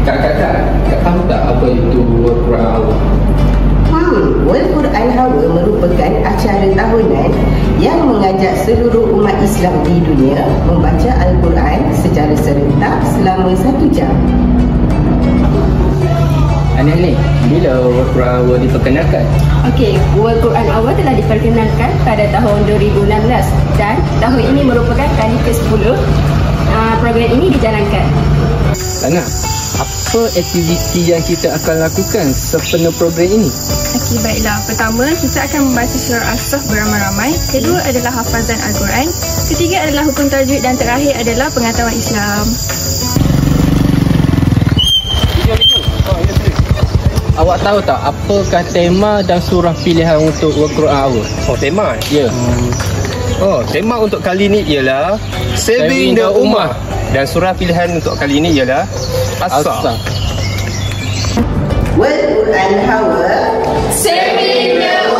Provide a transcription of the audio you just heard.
Kak tahu tak apa itu World Quran Hour? World Quran Hour merupakan acara tahunan yang mengajak seluruh umat Islam di dunia membaca Al-Quran secara serentak selama 1 jam. Anik-anik, bila World Quran Hour diperkenalkan? Okey, World Quran Hour telah diperkenalkan pada tahun 2016 dan tahun ini merupakan kali ke-10 program ini dijalankan. Lana, apa aktiviti yang kita akan lakukan sepenuh program ini? Okey, baiklah. Pertama, kita akan membaca surah As-Saff beramai-ramai. Kedua adalah hafazan Al-Quran. Ketiga adalah hukum tajwid dan terakhir adalah pengetahuan Islam. Awak tahu tak apakah tema dan surah pilihan untuk World Quran Hour? Oh, tema? Ya. Tema untuk kali ini ialah Saving the Ummah. Dan surah pilihan untuk kali ini ialah As-Saff. World Quran Hour, Saving the